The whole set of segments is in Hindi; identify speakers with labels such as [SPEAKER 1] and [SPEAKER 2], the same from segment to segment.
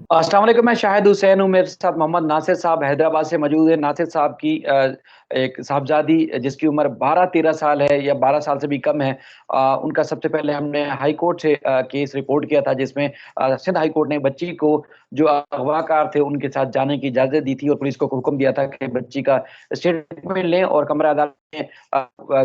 [SPEAKER 1] अस्सलाम वालेकुम। मैं शाहिद हुसैन हूँ। मेरे साथ मोहम्मद नासिर साहब हैदराबाद से मौजूद है। नासिर साहब की एक साहबजादी जिसकी उम्र 12-13 साल है या 12 साल से भी कम है। उनका सबसे पहले हमने हाई कोर्ट से केस रिपोर्ट किया था, जिसमें सिंध हाई कोर्ट ने बच्ची को, जो अगवाकार थे, उनके साथ जाने की इजाज़त दी थी और पुलिस को हुक्म दिया था कि बच्ची का स्टेटमेंट लें। और कमरा अदालत में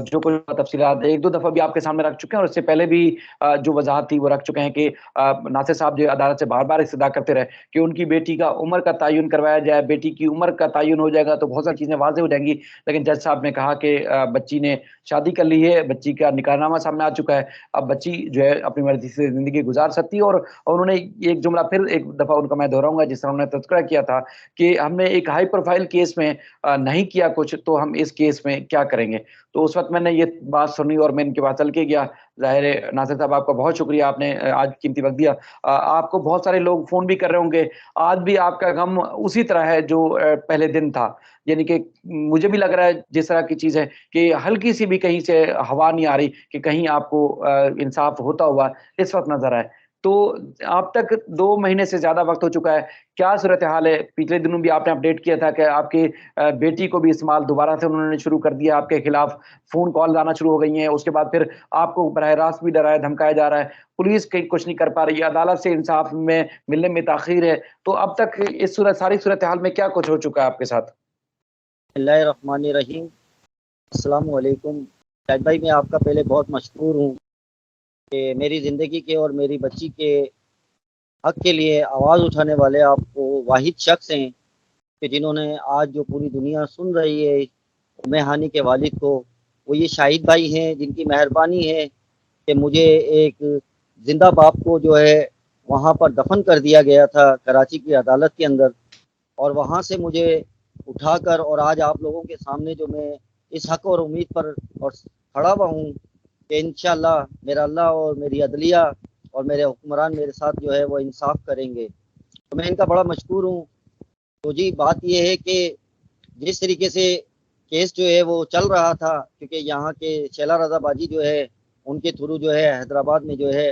[SPEAKER 1] जो कुछ तफ़सीलात 1-2 दफ़ा भी आपके सामने रख चुके हैं और इससे पहले भी जो वज़ाहत थी वो रख चुके हैं कि नासिर साहब जो अदालत से बार-बार इस्तदा करते रहे कि उनकी बेटी का उम्र का तयन करवाया जाए। बेटी की उम्र का तयन हो जाएगा तो बहुत सारी चीज़ें वाज़ेह हो जाएँगी। लेकिन जज साहब ने कहा कि बच्ची ने शादी कर ली है, बच्ची का निकाहनामा सामने आ चुका है। अब बच्ची जो है अपनी मर्ज़ी से ज़िंदगी गुज़ार सकती है। और उन्होंने एक जुमला फिर एक दफ़ा उनका मैं दोहराऊँगा, जिस तरह उन्होंने तज़किरा किया था कि हमने एक हाई प्रोफ़ाइल केस में नहीं किया कुछ, तो हम इस केस में क्या करेंगे? तो उस वक़्त मैंने ये बात सुनी और मैं इनके पास चल के गया। ज़ाहिर है नासिर साहब, आपका बहुत शुक्रिया, आपने आज कीमती वक़्त दिया। आपको बहुत सारे लोग फ़ोन भी कर रहे होंगे। आज भी आपका गम उसी तरह है जो पहले दिन था। यानी कि मुझे भी लग रहा है जिस तरह की चीज़ है कि हल्की-सी भी कहीं से हवा नहीं आ रही कि कहीं आपको इंसाफ़ होता हुआ इस वक़्त नज़र आए। तो अब तक 2 महीने से ज़्यादा वक़्त हो चुका है। क्या सूरत-ए-हाल है? पिछले दिनों भी आपने अपडेट किया था कि आपकी बेटी को भी इस्तेमाल दोबारा से उन्होंने शुरू कर दिया, आपके खिलाफ फ़ोन कॉल्स आना शुरू हो गई हैं। उसके बाद फिर आपको बराह रास्त भी डराया-धमकाया जा रहा है। पुलिस कहीं कुछ नहीं कर पा रही है, अदालत से इंसाफ में मिलने में ताख़ीर है। तो अब तक इस सारी सूरत-ए-हाल में क्या कुछ हो चुका है आपके साथ?
[SPEAKER 2] बिस्मिल्लाहिर्रहमानिर्रहीम। अस्सलाम वालेकुम। शाहिद भाई, मैं आपका पहले बहुत मशकूर हूँ कि मेरी ज़िंदगी के और मेरी बच्ची के हक़ के लिए आवाज़ उठाने वाले आप वो वाहिद शख़्स हैं कि जिन्होंने आज जो पूरी दुनिया सुन रही है उम्मे हानि के वालिद को, वो ये शाहिद भाई हैं, जिनकी मेहरबानी है कि मुझे एक ज़िंदा बाप को जो है वहाँ पर दफ़न कर दिया गया था कराची की अदालत के अंदर, और वहाँ से मुझे उठाकर और आज आप लोगों के सामने जो मैं इस हक़ और उम्मीद पर और खड़ा हुआ हूँ कि इंशाअल्लाह मेरा अल्लाह और मेरी अदलिया और मेरे हुक्मरान मेरे साथ जो है वो इंसाफ़ करेंगे। तो मैं इनका बड़ा मशकूर हूँ। तो जी, बात ये है कि जिस तरीके से केस जो है वो चल रहा था, क्योंकि यहाँ के शैला रज़ा बाजी जो है उनके थ्रू जो है हैदराबाद में जो है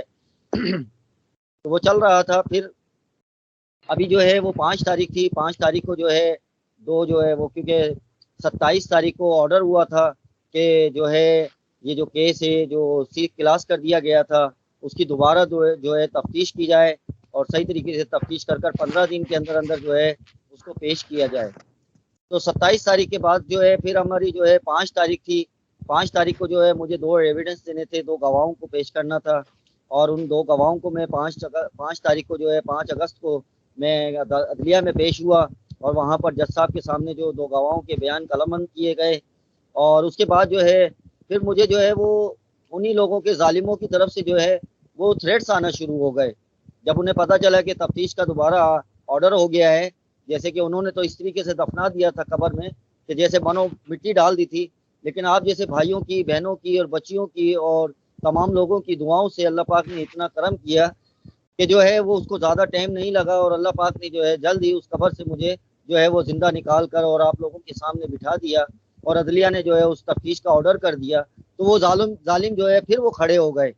[SPEAKER 2] तो वो चल रहा था। फिर अभी जो है वो 5 तारीख थी, 5 तारीख को जो है जो है वो, क्योंकि 27 तारीख को ऑर्डर हुआ था कि जो है ये जो केस है जो सीख क्लास कर दिया गया था, उसकी दोबारा जो है तफ्तीश की जाए और सही तरीके से तफ्तीश कर 15 दिन के अंदर अंदर जो है उसको पेश किया जाए। तो 27 तारीख के बाद जो है फिर हमारी जो है 5 तारीख थी। 5 तारीख को जो है मुझे 2 एविडेंस देने थे, 2 गवाहों को पेश करना था, और उन 2 गवाहों को मैं 5 तारीख को जो है 5 अगस्त को मैं अदलिया में पेश हुआ और वहाँ पर जज साहब के सामने जो 2 गवाहों के बयान कलमबंद किए गए। और उसके बाद जो है फिर मुझे जो है वो उन्हीं लोगों के ज़ालिमों की तरफ से जो है वो थ्रेट्स आना शुरू हो गए। जब उन्हें पता चला कि तफ्तीश का दोबारा ऑर्डर हो गया है, जैसे कि उन्होंने तो इस तरीके से दफना दिया था कब्र में कि जैसे मानो मिट्टी डाल दी थी, लेकिन आप जैसे भाइयों की, बहनों की और बच्चियों की और तमाम लोगों की दुआओं से अल्लाह पाक ने इतना करम किया कि जो है वो उसको ज़्यादा टाइम नहीं लगा और अल्लाह पाक ने जो है जल्द ही उस कब्र से मुझे जो है वो ज़िंदा निकाल कर और आप लोगों के सामने बिठा दिया और अदलिया ने जो है उस तफ्तीश का ऑर्डर कर दिया। तो वो ज़ालिम जो है फिर वो खड़े हो गए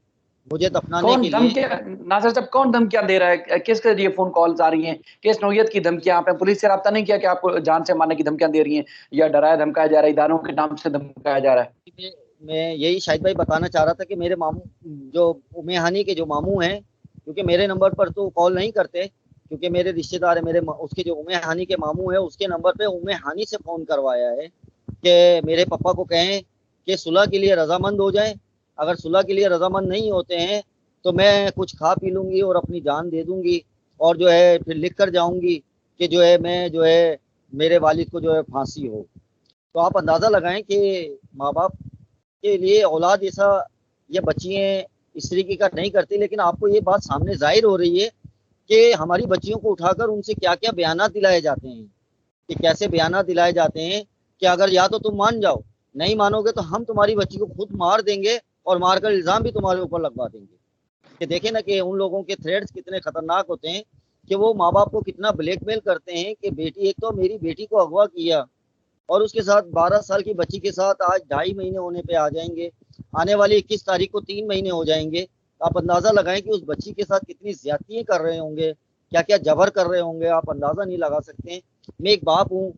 [SPEAKER 2] मुझे दफनाने
[SPEAKER 1] कौन
[SPEAKER 2] के लिए।
[SPEAKER 1] धमकियाँ नासिर साहब, कौन धमकियाँ दे रहा है? किसके ज़रिए फ़ोन कॉल्स आ रही हैं? किस नौइयत की धमकियाँ? आपने पुलिस से राब्ता नहीं किया कि आपको जान से मारने की धमकियाँ दे रही हैं या डराया-धमकाया जा रहा है, इदारों के नाम से धमकाया जा रहा है?
[SPEAKER 2] मैं यही शाहिद भाई बताना चाह रहा था कि मेरे मामू, जो उम्मे हानि के जो मामू हैं, क्योंकि मेरे नंबर पर तो कॉल नहीं करते, क्योंकि मेरे रिश्तेदार है, मेरे उसके जो उम्मे हानि के मामू है उसके नंबर पे उम्मे हानि से फ़ोन करवाया है कि मेरे पापा को कहें कि सुलह के लिए रजामंद हो जाएं। अगर सुलह के लिए रजामंद नहीं होते हैं तो मैं कुछ खा पी लूँगी और अपनी जान दे दूँगी और जो है फिर लिख कर जाऊँगी कि जो है मैं जो है मेरे वालिद को जो है फांसी हो। तो आप अंदाज़ा लगाएं कि माँ बाप के लिए औलाद ऐसा या बच्चियाँ इस तरीके का नहीं करती, लेकिन आपको ये बात सामने ज़ाहिर हो रही है कि हमारी बच्चियों को उठाकर उनसे क्या-क्या बयानात दिलाए जाते हैं, कि कैसे बयानात दिलाए जाते हैं कि अगर या तो तुम मान जाओ, नहीं मानोगे तो हम तुम्हारी बच्ची को खुद मार देंगे और मारकर इल्ज़ाम भी तुम्हारे ऊपर लगवा देंगे। कि देखें ना कि उन लोगों के थ्रेट्स कितने खतरनाक होते हैं कि वो माँ बाप को कितना ब्लैकमेल करते हैं कि बेटी, एक तो मेरी बेटी को अगवा किया और उसके साथ 12 साल की बच्ची के साथ आज 2.5 महीने होने पे आ जाएंगे, आने वाली 21 तारीख को 3 महीने हो जाएंगे। आप अंदाज़ा लगाएं कि उस बच्ची के साथ कितनी ज्यादतियाँ कर रहे होंगे, क्या क्या जबर कर रहे होंगे, आप अंदाजा नहीं लगा सकते हैं। मैं एक बाप हूँ,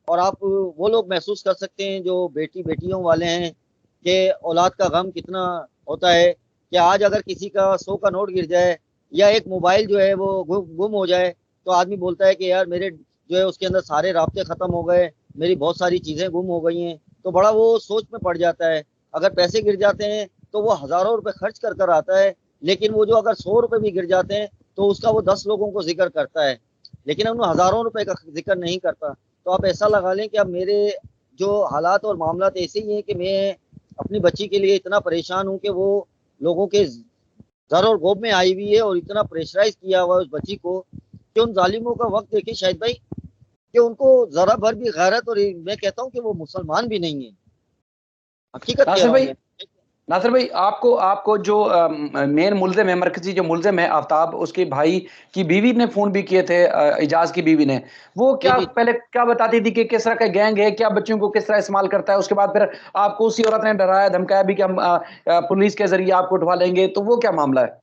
[SPEAKER 2] और आप वो लोग महसूस कर सकते हैं जो बेटियों वाले हैं कि औलाद का गम कितना होता है। कि आज अगर किसी का 100 का नोट गिर जाए या एक मोबाइल जो है वो गुम हो जाए, तो आदमी बोलता है कि यार मेरे जो है उसके अंदर सारे राब्ते खत्म हो गए, मेरी बहुत सारी चीजें गुम हो गई हैं, तो बड़ा वो सोच में पड़ जाता है। अगर पैसे गिर जाते हैं तो वो हजारों रुपए खर्च कर कर आता है, लेकिन वो जो अगर 100 रुपए भी गिर जाते हैं तो उसका वो 10 लोगों को जिक्र करता है, लेकिन उन हजारों रुपए का जिक्र नहीं करता। तो आप ऐसा लगा लें कि अब मेरे जो हालात और मामला ऐसे ही हैं कि मैं अपनी बच्ची के लिए इतना परेशान हूँ कि वो लोगों के जर और गोब में आई हुई है, और इतना प्रेशराइज किया हुआ है उस बच्ची को कि उन जालिमों का वक्त देखिए शाहिद भाई, कि उनको जरा भर भी गैरत, और मैं कहता हूँ कि वो मुसलमान भी नहीं है, हकीकत कह
[SPEAKER 1] नासिर
[SPEAKER 2] रहा हूँ
[SPEAKER 1] भाई,
[SPEAKER 2] मैं।
[SPEAKER 1] नासिर भाई, आपको आपको जो मेन मुल्जिम है, मरकजी जो मुल्जिम है आफ्ताब, उसके भाई की बीवी ने फोन भी किए थे, इजाज की बीवी ने। वो
[SPEAKER 2] जी
[SPEAKER 1] क्या
[SPEAKER 2] जी।
[SPEAKER 1] पहले क्या बताती थी कि किस तरह का गैंग है, क्या बच्चों को किस तरह इस्तेमाल करता है, उसके बाद फिर आपको उसी औरत ने डराया धमकाया भी कि हम पुलिस के जरिए आपको उठवा लेंगे, तो वो क्या मामला है?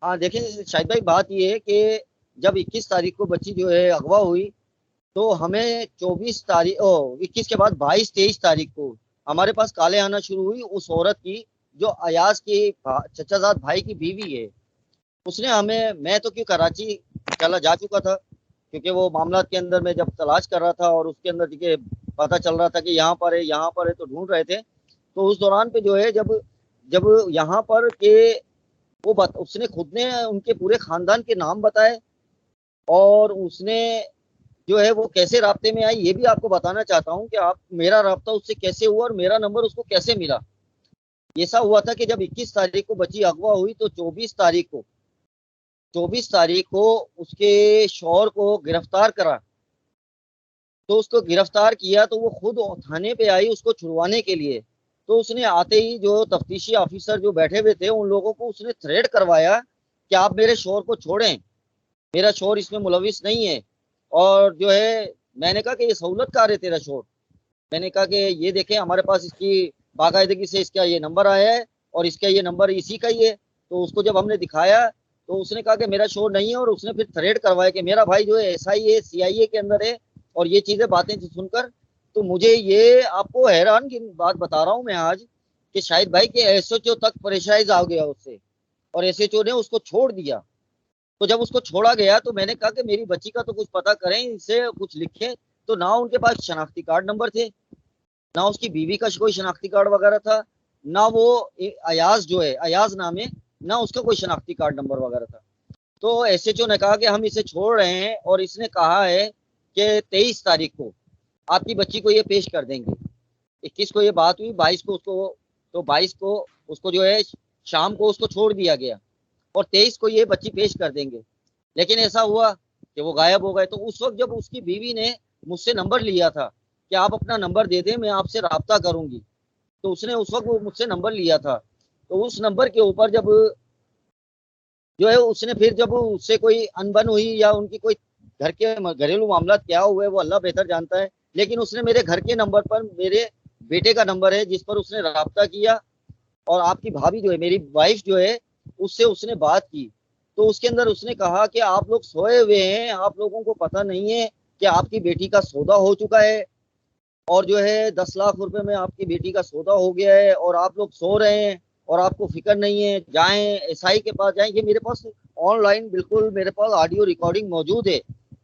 [SPEAKER 2] हाँ देखिए शाहिद भाई, बात ये है कि जब 21 तारीख को बच्ची जो है अगवा हुई, तो हमें 24 तारीख 21 के बाद 22-23 तारीख को हमारे पास काले आना शुरू हुई उस औरत की, जो अयाज की चचाजाद भाई की बीवी है। उसने हमें, मैं तो क्यों कराची चला जा चुका था, क्योंकि वो मामला के अंदर मैं जब तलाश कर रहा था और उसके अंदर देखिए पता चल रहा था कि यहाँ पर है यहाँ पर है, तो ढूंढ रहे थे। तो उस दौरान पे जो है जब जब यहाँ पर के उसने खुद ने उनके पूरे खानदान के नाम बताए, और उसने जो है वो कैसे राब्ते में आई ये भी आपको बताना चाहता हूँ कि आप मेरा राब्ता उससे कैसे हुआ और मेरा नंबर उसको कैसे मिला। ऐसा हुआ था कि जब 21 तारीख को बच्ची अगवा हुई, तो 24 तारीख को उसके शौहर को गिरफ्तार करा। तो उसको गिरफ्तार किया तो वो खुद थाने पे आई उसको छुड़वाने के लिए। तो उसने आते ही जो तफ्तीशी ऑफिसर जो बैठे हुए थे उन लोगों को उसने थ्रेट करवाया कि आप मेरे शौहर को छोड़ें, मेरा शौहर इसमें मुलविस नहीं है। और जो है मैंने कहा कि ये सहूलतकार है तेरा शौहर। मैंने कहा कि ये देखें हमारे पास इसकी बाकायदगी से इसका ये नंबर आया है, और इसका ये नंबर इसी का ही है। तो उसको जब हमने दिखाया तो उसने कहा कि मेरा शौहर नहीं है, और उसने फिर थ्रेट करवाया कि मेरा भाई जो है एसआई है, सीआईए के अंदर है। और ये चीजें बातें सुनकर तो मुझे ये आपको हैरान की बात बता रहा हूँ मैं आज, कि शाहिद भाई के एसएचओ तक परेशाइज आ गया उससे, और एसएचओ ने उसको छोड़ दिया। तो जब उसको छोड़ा गया तो मैंने कहा कि मेरी बच्ची का तो कुछ पता करें, इनसे कुछ लिखें। तो ना उनके पास शनाख्ती कार्ड नंबर थे, ना उसकी बीवी का कोई शनाख्ती कार्ड वगैरह था, ना वो अयाज जो है, अयाज नाम है, ना उसका कोई शनाख्ती कार्ड नंबर वगैरह था। तो एसएचओ ने कहा कि हम इसे छोड़ रहे हैं, और इसने कहा है कि 23 तारीख को आपकी बच्ची को ये पेश कर देंगे। 21 को ये बात हुई, 22 को उसको, तो 22 को उसको जो है शाम को उसको छोड़ दिया गया, और 23 को ये बच्ची पेश कर देंगे। लेकिन ऐसा हुआ कि वो गायब हो गए। तो उस वक्त जब उसकी बीवी ने मुझसे नंबर लिया था कि आप अपना नंबर दे दें, मैं आपसे राब्ता करूंगी, तो उसने उस वक्त वो मुझसे नंबर लिया था। तो उस नंबर के ऊपर जब जो है उसने फिर जब उससे कोई अनबन हुई या उनकी कोई घर के घरेलू मामला क्या हुए वो अल्लाह बेहतर जानता है, लेकिन उसने मेरे घर के नंबर पर मेरे बेटे का नंबर है जिस पर उसने राब्ता किया, और आपकी भाभी जो है मेरी वाइफ जो है उससे उसने बात की। तो उसके अंदर उसने कहा कि आप लोग सोए हुए हैं, आप लोगों को पता नहीं है कि आपकी बेटी का सौदा हो चुका है, और जो है 10 लाख रुपए में आपकी बेटी का सौदा हो गया है, और आप लोग सो रहे हैं और आपको फिक्र नहीं है, जाएं एसआई के पास जाएं। ये मेरे पास ऑनलाइन बिल्कुल मेरे पास ऑडियो रिकॉर्डिंग मौजूद है।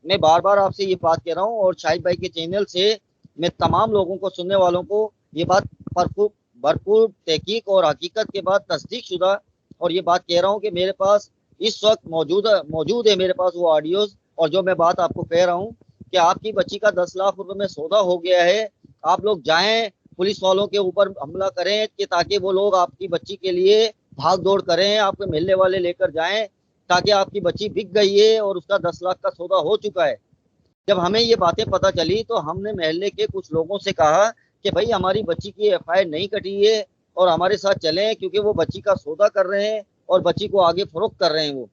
[SPEAKER 2] मैं बार बार आपसे ये बात कह रहा हूँ, और शाहिद भाई के चैनल से मैं तमाम लोगों को, सुनने वालों को ये बात भरपूर भरपूर तहकीक और हकीकत के बाद तस्दीक शुदा, और ये बात कह रहा हूँ कि मेरे पास इस वक्त मौजूद है मेरे पास वो ऑडियोज। और जो मैं बात आपको कह रहा हूँ कि आपकी बच्ची का 10 लाख रुपए में सौदा हो गया है, आप लोग जाएं पुलिस वालों के ऊपर हमला करें कि ताकि वो लोग आपकी बच्ची के लिए भाग दौड़ करें, आपके मिलने वाले लेकर जाएं, ताकि आपकी बच्ची बिक गई है और उसका 10 लाख का सौदा हो चुका है। जब हमें ये बातें पता चली तो हमने मोहल्ले के कुछ लोगों से कहा कि भाई हमारी बच्ची की एफआईआर नहीं कटी है और हमारे साथ चलें, क्योंकि वो बच्ची का सौदा कर रहे हैं और बच्ची को आगे फरोख्त कर रहे हैं वो।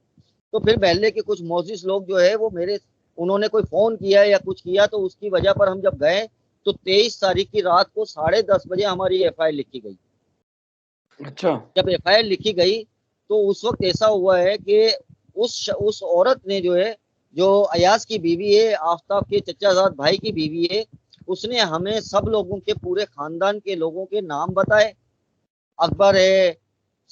[SPEAKER 2] तो फिर मोहल्ले के कुछ मोजिस लोग जो है वो मेरे, उन्होंने कोई फोन किया या कुछ किया, तो उसकी वजह पर हम जब गए तो 23 तारीख की रात को 10:30 बजे हमारी एफआईआर लिखी गई।
[SPEAKER 1] अच्छा।
[SPEAKER 2] जब एफआईआर लिखी गई तो उस वक्त ऐसा हुआ है कि उस औरत ने जो है, जो अयाज की बीवी है, आफ्ताब के चचाजाद भाई की बीवी है, उसने हमें सब लोगों के, पूरे खानदान के लोगों के नाम बताए। अकबर है,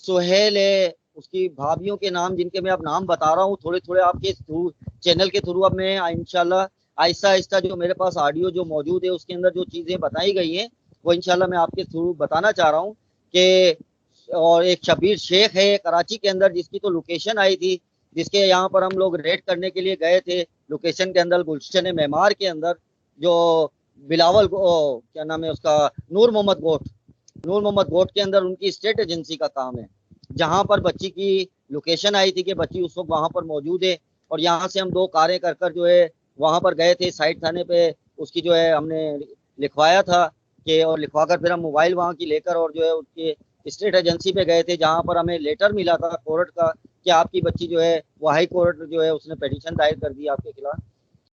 [SPEAKER 2] सुहेल है, उसकी भाभीियों के नाम जिनके मैं अब नाम बता रहा हूँ थोड़े थोड़े आपके थ्रू, चैनल के थ्रू। अब मैं इंशाल्लाह आहिस्ता आहिस्ता जो मेरे पास ऑडियो जो मौजूद है उसके अंदर जो चीजें बताई गई हैं वो इंशाल्लाह मैं आपके थ्रू बताना चाह रहा हूँ कि, और एक शबीर शेख है कराची के अंदर जिसकी तो लोकेशन आई थी, जिसके यहाँ पर हम लोग रेड करने के लिए गए थे लोकेशन के अंदर, गुलशन मेमार के अंदर, जो बिलावल क्या नाम है उसका, नूर मोहम्मद गोट, नूर मोहम्मद गोट के अंदर उनकी स्टेट एजेंसी का काम है, जहां पर बच्ची की लोकेशन आई थी कि बच्ची उस वक्त वहां पर मौजूद है। और यहाँ से हम 2 कारें कर कर जो है वहां पर गए थे साइड थाने पे, उसकी जो है हमने लिखवाया था कि, और लिखवा कर फिर हम मोबाइल वहां की लेकर और जो है उसके स्टेट एजेंसी पे गए थे, जहां पर हमें लेटर मिला था कोर्ट का कि आपकी बच्ची जो है वो हाई कोर्ट जो है उसने पिटीशन दायर कर दी आपके खिलाफ।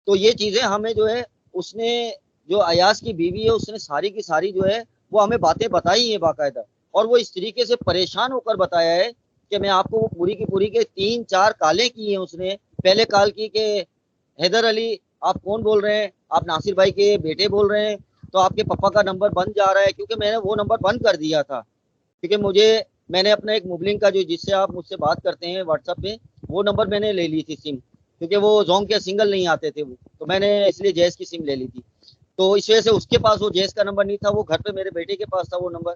[SPEAKER 2] तो ये चीजें हमें जो है उसने, जो अयाज की बीवी है उसने सारी की सारी जो है वो हमें बातें बताई हैं बाकायदा, और वो इस तरीके से परेशान होकर बताया है कि मैं आपको वो पूरी की पूरी के 3-4 कालें की हैं उसने। पहले कॉल की कि हैदर अली आप कौन बोल रहे हैं, आप नासिर भाई के बेटे बोल रहे हैं, तो आपके पापा का नंबर बंद जा रहा है, क्योंकि मैंने वो नंबर बंद कर दिया था, क्योंकि मैंने अपना एक मुबलिंग का जो, जिससे आप मुझसे बात करते हैं व्हाट्सएप पे, वो नंबर मैंने ले ली थी सिम, क्योंकि वो जोंग के सिंगल नहीं आते थे वो, तो मैंने इसलिए जैस की सिम ले ली थी। तो इस वजह से उसके पास वो जैस का नंबर नहीं था, वो घर पे मेरे बेटे के पास था वो नंबर।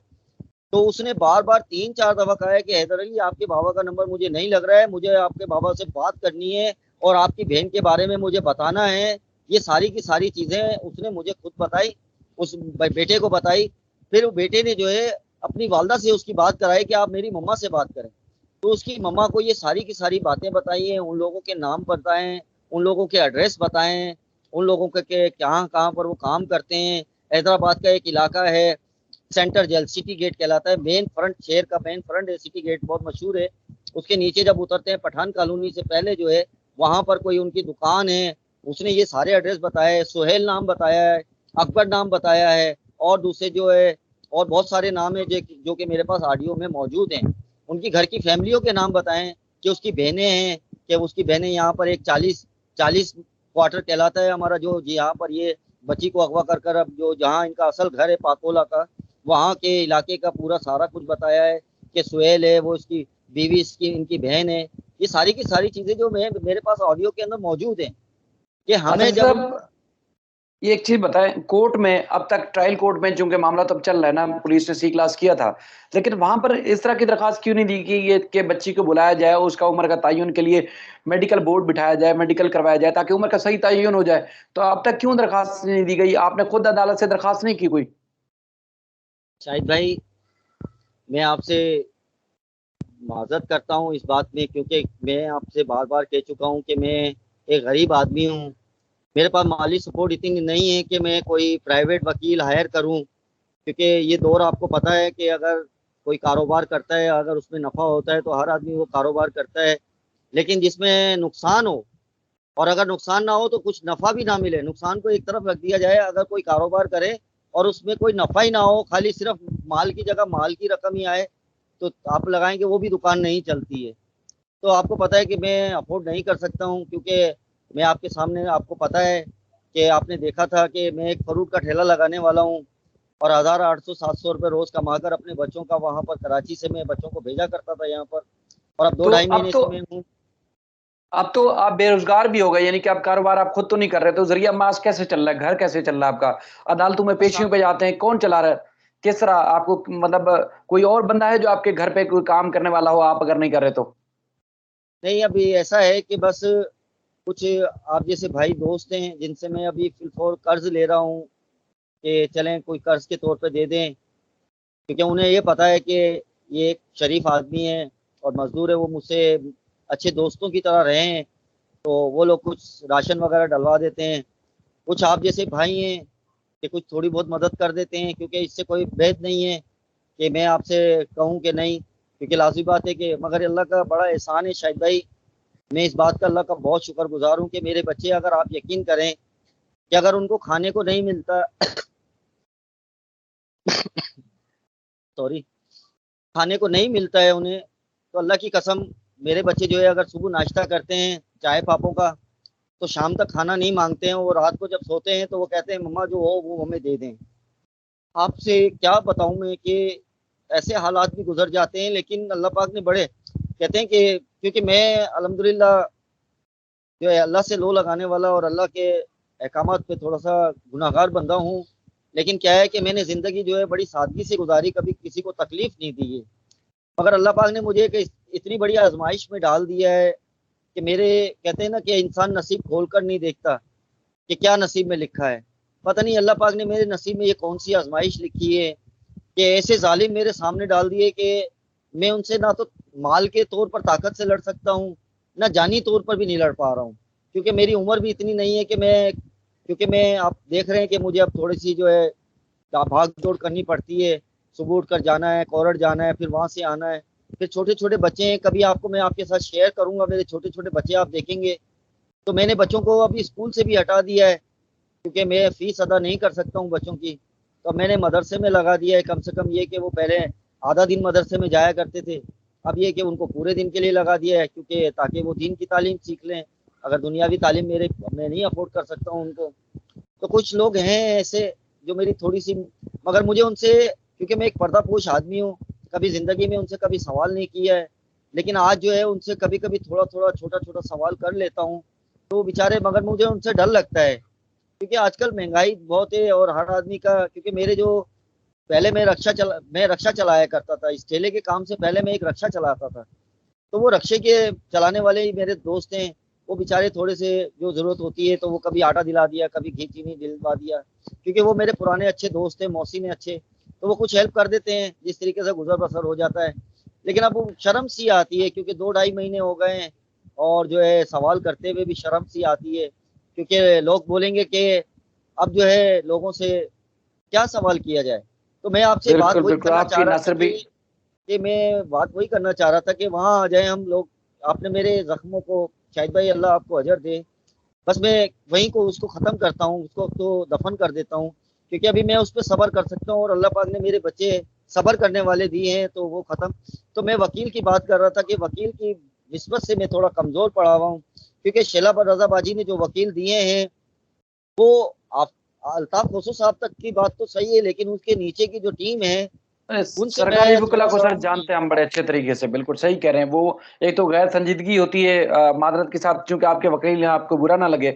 [SPEAKER 2] तो उसने बार बार 3-4 दफा कहा है कि हैदर अली आपके बाबा का नंबर मुझे नहीं लग रहा है, मुझे आपके बाबा से बात करनी है और आपकी बहन के बारे में मुझे बताना है। ये सारी की सारी चीजें उसने मुझे खुद बताई, उस बेटे को बताई। फिर बेटे ने जो है अपनी वालदा से उसकी बात कराई कि आप मेरी मम्मा से बात करें, तो उसकी मम्मा को ये सारी की सारी बातें बताई हैं, उन लोगों के नाम बताएं, उन लोगों के एड्रेस बताएं, उन लोगों के कहाँ कहाँ पर वो काम करते हैं। हैदराबाद का एक इलाका है सेंटर जेल, सिटी गेट कहलाता है, मेन फ्रंट, शहर का मेन फ्रंट है, सिटी गेट बहुत मशहूर है। उसके नीचे जब उतरते हैं पठान कॉलोनी से पहले जो है वहां पर कोई उनकी दुकान है, उसने ये सारे एड्रेस बताए, सुहेल नाम बताया है, अकबर नाम बताया है, और दूसरे जो है और बहुत सारे नाम है जो कि मेरे पास ऑडियो में मौजूद हैं। उनकी घर की फैमिलियों के नाम बताएं कि उसकी बहनें हैं, कि उसकी बहनें यहाँ पर एक 40 क्वार्टर कहलाता है हमारा, जो यहाँ पर ये बच्ची को अगवा कर कर, अब जो जहाँ इनका असल घर है पाकोला का, वहाँ के इलाके का पूरा सारा कुछ बताया है कि सुहेल है वो इसकी बीवी, इसकी इनकी बहन है। ये सारी की सारी चीजें जो मेरे पास ऑडियो के अंदर मौजूद हैं कि
[SPEAKER 1] अच्छा
[SPEAKER 2] हमें जब,
[SPEAKER 1] साहब, ये एक चीज बताएं, कोर्ट में अब तक, ट्रायल कोर्ट में चूंकि मामला तब चल रहा है ना, पुलिस ने सी क्लास किया था, लेकिन वहां पर इस तरह की दरखास्त क्यों नहीं दी कि ये के बच्ची को बुलाया जाए, उसका उम्र का तयन के लिए मेडिकल बोर्ड बिठाया जाए, मेडिकल करवाया जाए ताकि उम्र का सही तयन हो जाए। तो अब तक क्यों दरखास्त नहीं दी गई? आपने खुद अदालत से दरखास्त नहीं की कोई?
[SPEAKER 2] शाहिद भाई मैं आपसे माजरत करता हूँ इस बात में, क्योंकि मैं आपसे बार बार कह चुका हूँ कि मैं एक गरीब आदमी हूँ, मेरे पास माली सपोर्ट इतनी नहीं है कि मैं कोई प्राइवेट वकील हायर करूँ, क्योंकि ये दौर आपको पता है कि अगर कोई कारोबार करता है, अगर उसमें नफ़ा होता है तो हर आदमी वो कारोबार करता है, लेकिन जिसमें नुकसान हो, और अगर नुकसान ना हो तो कुछ नफ़ा भी ना मिले, नुकसान को एक तरफ रख दिया जाए, अगर कोई कारोबार करे और उसमें कोई नफ़ा ही ना हो, खाली सिर्फ माल की जगह माल की रकम ही आए, तो आप लगाएंगे वो भी दुकान नहीं चलती है। तो आपको पता है कि मैं अफोर्ड नहीं कर सकता हूँ, क्योंकि मैं आपके सामने, आपको पता है कि आपने देखा था कि मैं एक फ्रूट का ठेला लगाने वाला हूँ, और 1800-700 रुपये रोज कमा कर अपने बच्चों का, वहाँ पर कराची से मैं बच्चों को भेजा करता था यहाँ पर, और अब दो
[SPEAKER 1] तो
[SPEAKER 2] ढाई
[SPEAKER 1] अब
[SPEAKER 2] महीने
[SPEAKER 1] तो
[SPEAKER 2] से मैं हूँ।
[SPEAKER 1] अब तो आप बेरोजगार भी हो गए, यानी कि आप कारोबार आप खुद तो नहीं कर रहे, तो जरिया मास कैसे चल रहा है, घर कैसे चल रहा है आपका? अदालतों में पेशियों पे जाते हैं, कौन चला रहा है? किस तरह आपको, मतलब कोई और बंदा है जो आपके घर पे कोई काम करने वाला हो, आप अगर नहीं कर रहे तो?
[SPEAKER 2] नहीं, अभी ऐसा है कि बस कुछ आप जैसे भाई दोस्त हैं जिनसे मैं अभी फिलहाल कर्ज ले रहा हूँ कि चलें कोई कर्ज के तौर पे दे दें, क्योंकि उन्हें ये पता है कि ये एक शरीफ आदमी है और मजदूर है, वो मुझसे अच्छे दोस्तों की तरह रहे हैं, तो वो लोग कुछ राशन वगैरह डलवा देते हैं। कुछ आप जैसे भाई हैं कि कुछ थोड़ी बहुत मदद कर देते हैं, क्योंकि इससे कोई भेद नहीं है कि मैं आपसे कहूँ कि नहीं, क्योंकि लाजमी बात है कि, मगर अल्लाह का बड़ा एहसान है शाहिद भाई, मैं इस बात का अल्लाह का बहुत शुक्रगुजार हूँ कि मेरे बच्चे, अगर आप यकीन करें कि अगर उनको खाने को नहीं मिलता, सॉरी, खाने को नहीं मिलता है उन्हें, तो अल्लाह की कसम मेरे बच्चे जो है अगर सुबह नाश्ता करते हैं चाय पापों का, तो शाम तक खाना नहीं मांगते हैं, और रात को जब सोते हैं तो वो कहते हैं मम्मा जो हो वो हमें दे दें। आपसे क्या बताऊं मैं कि ऐसे हालात भी गुजर जाते हैं, लेकिन अल्लाह पाक ने बड़े कहते हैं कि क्योंकि मैं अल्हम्दुलिल्लाह जो है अल्लाह से लो लगाने वाला और अल्लाह के अहकामात पे थोड़ा सा गुनाहगार बंदा हूँ। लेकिन क्या है कि मैंने ज़िंदगी जो है बड़ी सादगी से गुजारी, कभी किसी को तकलीफ नहीं दी है। मगर अल्लाह पाक ने मुझे एक इतनी बड़ी आजमाइश में डाल दिया है कि मेरे कहते हैं ना कि इंसान नसीब खोल कर नहीं देखता कि क्या नसीब में लिखा है। पता नहीं अल्लाह पाक ने मेरे नसीब में ये कौन सी आजमाइश लिखी है कि ऐसे जालिम मेरे सामने डाल दिए कि मैं उनसे ना तो माल के तौर पर ताकत से लड़ सकता हूँ, ना जानी तौर पर भी नहीं लड़ पा रहा हूँ। क्योंकि मेरी उम्र भी इतनी नहीं है कि मैं, क्योंकि मैं आप देख रहे हैं कि मुझे अब थोड़ी सी जो है भाग दौड़ करनी पड़ती है। सुबह उठकर जाना है, कोरट जाना है, फिर वहां से आना है। फिर छोटे छोटे बच्चे हैं, कभी आपको मैं आपके साथ शेयर करूंगा, मेरे छोटे छोटे बच्चे आप देखेंगे। तो मैंने बच्चों को अभी स्कूल से भी हटा दिया है, क्योंकि मैं फीस अदा नहीं कर सकता हूँ बच्चों की। तो मैंने मदरसे में लगा दिया है, कम से कम ये कि वो पहले आधा दिन मदरसे में जाया करते थे, अब ये कि उनको पूरे दिन के लिए लगा दिया है, क्योंकि ताकि वो दीन की तालीम सीख लें। अगर दुनियावी तालीम मैं नहीं अफोर्ड कर सकता हूँ उनको। तो कुछ लोग हैं ऐसे जो मेरी थोड़ी सी, मगर मुझे उनसे, क्योंकि मैं एक पर्दापोश आदमी हूँ, कभी जिंदगी में उनसे कभी सवाल नहीं किया है, लेकिन आज जो है उनसे कभी कभी थोड़ा थोड़ा छोटा छोटा सवाल कर लेता हूँ। तो बेचारे, मगर मुझे उनसे डर लगता है, क्योंकि आजकल महंगाई बहुत है और हर आदमी का, क्योंकि मेरे जो पहले मैं रक्षा चलाया करता था, इस ठेले के काम से पहले मैं एक रक्षा चलाता था। तो वो रक्षे के चलाने वाले ही मेरे दोस्त हैं। वो बेचारे थोड़े से जो जरूरत होती है तो वो कभी आटा दिला दिया, कभी घी चीनी दिलवा दिया, क्योंकि वो मेरे पुराने अच्छे दोस्त हैं, मौसी ने अच्छे, तो वो कुछ हेल्प कर देते हैं, जिस तरीके से गुजर बसर हो जाता है। लेकिन अब वो शर्म सी आती है, क्योंकि 2 ढाई महीने हो गए हैं, और जो है सवाल करते हुए भी शर्म सी आती है, क्योंकि लोग बोलेंगे कि अब जो है लोगों से क्या सवाल किया जाए। तो मैं आपसे बात
[SPEAKER 1] बिल्कुल
[SPEAKER 2] वही
[SPEAKER 1] बिल्कुल,
[SPEAKER 2] करना चाह
[SPEAKER 1] आपकी
[SPEAKER 2] रहा था
[SPEAKER 1] नसर भी।
[SPEAKER 2] कि मैं बात वही करना चाह रहा था कि वहाँ आ जाए हम लोग। आपने मेरे जख्मों को, शाहिद भाई अल्लाह आपको अजर दे, बस मैं वहीं को उसको ख़त्म करता हूँ, उसको तो दफन कर देता हूँ, क्योंकि अभी मैं उस पर सब्र कर सकता हूँ और अल्लाह पाक ने मेरे बच्चे सब्र करने वाले दिए हैं, तो वो ख़त्म। तो मैं वकील की बात कर रहा था कि वकील की निस्बत से मैं थोड़ा कमज़ोर पड़ा हुआ हूँ, क्योंकि शेला रजाबाजी ने जो वकील दिए हैं वो, आप अल्ताफ होसो साहब तक की बात तो सही है, लेकिन उसके नीचे की जो टीम है उनसे
[SPEAKER 1] सरकारी
[SPEAKER 2] मैं
[SPEAKER 1] वकीला
[SPEAKER 2] थोड़ा
[SPEAKER 1] को
[SPEAKER 2] सा,
[SPEAKER 1] सर जानते हैं हम बड़े अच्छे तरीके से, बिल्कुल सही कह रहे हैं वो। एक तो गैर संजीदगी होती है, मादरत के साथ, चूंकि आपके वकील हैं, आपको बुरा ना लगे।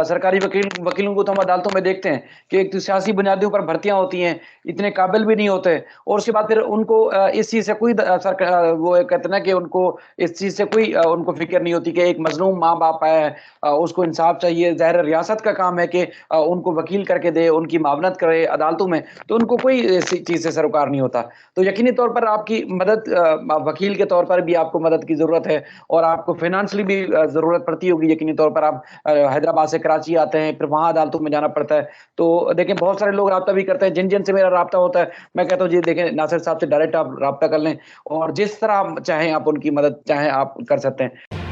[SPEAKER 1] सरकारी वकीलों को तो हम अदालतों में देखते हैं कि एक तो सियासी बुनियादियों पर भर्तियां होती हैं, इतने काबिल भी नहीं होते, और उसके बाद फिर उनको इस चीज से कोई वो कहते हैं ना कि उनको इस चीज से कोई उनको फिक्र नहीं होती कि एक मजलूम माँ बाप आया है, उसको इंसाफ चाहिए। ज़ाहिर है रियासत का काम है कि उनको वकील करके दे, उनकी मावनत करे अदालतों में, तो उनको कोई इस चीज से सरोकार नहीं होता। तो यकीनी तौर पर आपकी मदद, वकील के तौर पर भी आपको मदद की जरूरत है, और आपको फाइनेंशियली भी जरूरत पड़ती होगी। यकीनी तौर पर आप हैदराबाद से कराची आते हैं, फिर वहां अदालतों में जाना पड़ता है। तो देखें, बहुत सारे लोग राब्ता भी करते हैं, जिन जिन से मेरा राब्ता होता है, मैं कहता हूँ जी देखें, नासिर साहब से डायरेक्ट आप राब्ता कर लें, और जिस तरह आप चाहें आप उनकी मदद चाहें आप कर सकते हैं।